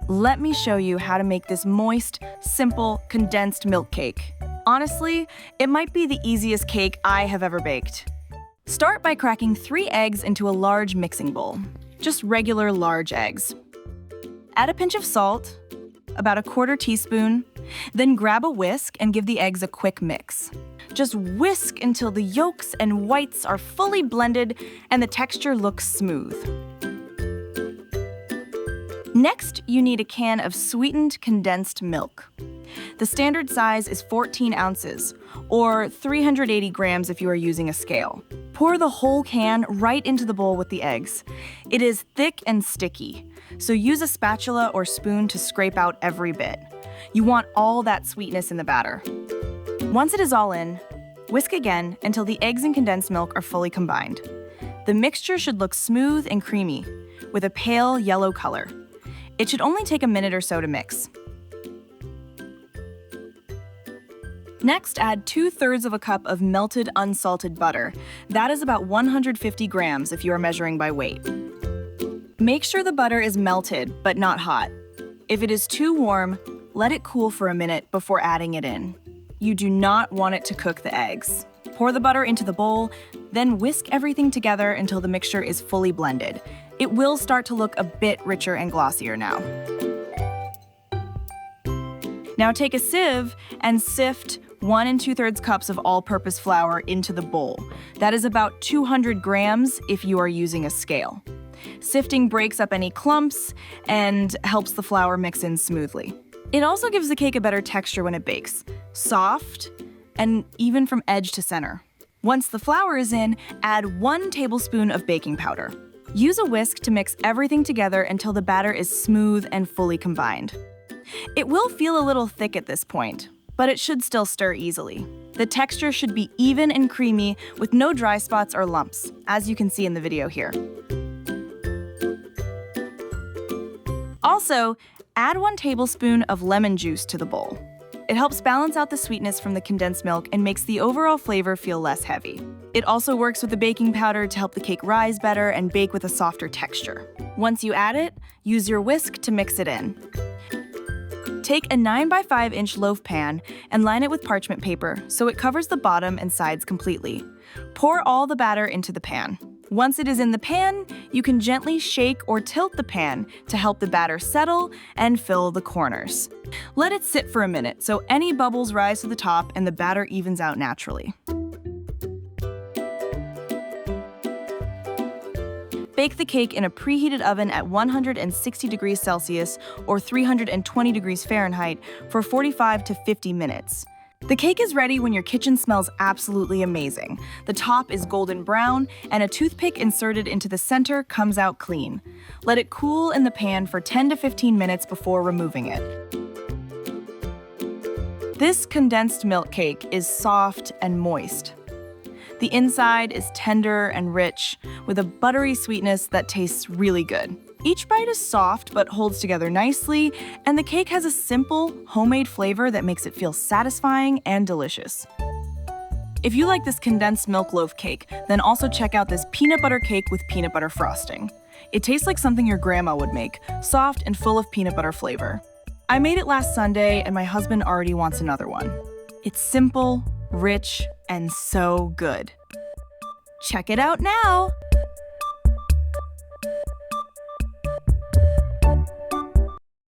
Let me show you how to make this moist, simple, condensed milk cake. Honestly, it might be the easiest cake I have ever baked. Start by cracking 3 eggs into a large mixing bowl. Just regular large eggs. Add a pinch of salt, about a 1/4 teaspoon, then grab a whisk and give the eggs a quick mix. Just whisk until the yolks and whites are fully blended and the texture looks smooth. Next, you need a can of sweetened condensed milk. The standard size is 14 ounces, or 380 grams if you are using a scale. Pour the whole can right into the bowl with the eggs. It is thick and sticky, so use a spatula or spoon to scrape out every bit. You want all that sweetness in the batter. Once it is all in, whisk again until the eggs and condensed milk are fully combined. The mixture should look smooth and creamy, with a pale yellow color. It should only take a minute or so to mix. Next, add 2/3 of a cup of melted unsalted butter. That is about 150 grams if you are measuring by weight. Make sure the butter is melted, but not hot. If it is too warm, let it cool for a minute before adding it in. You do not want it to cook the eggs. Pour the butter into the bowl, then whisk everything together until the mixture is fully blended. It will start to look a bit richer and glossier now. Now take a sieve and sift 1 2/3 cups of all-purpose flour into the bowl. That is about 200 grams if you are using a scale. Sifting breaks up any clumps and helps the flour mix in smoothly. It also gives the cake a better texture when it bakes, soft and even from edge to center. Once the flour is in, add 1 tablespoon of baking powder. Use a whisk to mix everything together until the batter is smooth and fully combined. It will feel a little thick at this point, but it should still stir easily. The texture should be even and creamy with no dry spots or lumps, as you can see in the video here. Also, add 1 tablespoon of lemon juice to the bowl. It helps balance out the sweetness from the condensed milk and makes the overall flavor feel less heavy. It also works with the baking powder to help the cake rise better and bake with a softer texture. Once you add it, use your whisk to mix it in. Take a 9 by 5 inch loaf pan and line it with parchment paper so it covers the bottom and sides completely. Pour all the batter into the pan. Once it is in the pan, you can gently shake or tilt the pan to help the batter settle and fill the corners. Let it sit for a minute so any bubbles rise to the top and the batter evens out naturally. Bake the cake in a preheated oven at 160 degrees Celsius or 320 degrees Fahrenheit for 45 to 50 minutes. The cake is ready when your kitchen smells absolutely amazing. The top is golden brown, and a toothpick inserted into the center comes out clean. Let it cool in the pan for 10 to 15 minutes before removing it. This condensed milk cake is soft and moist. The inside is tender and rich, with a buttery sweetness that tastes really good. Each bite is soft but holds together nicely, and the cake has a simple, homemade flavor that makes it feel satisfying and delicious. If you like this condensed milk loaf cake, then also check out this peanut butter cake with peanut butter frosting. It tastes like something your grandma would make, soft and full of peanut butter flavor. I made it last Sunday, and my husband already wants another one. It's simple, rich, and so good. Check it out now!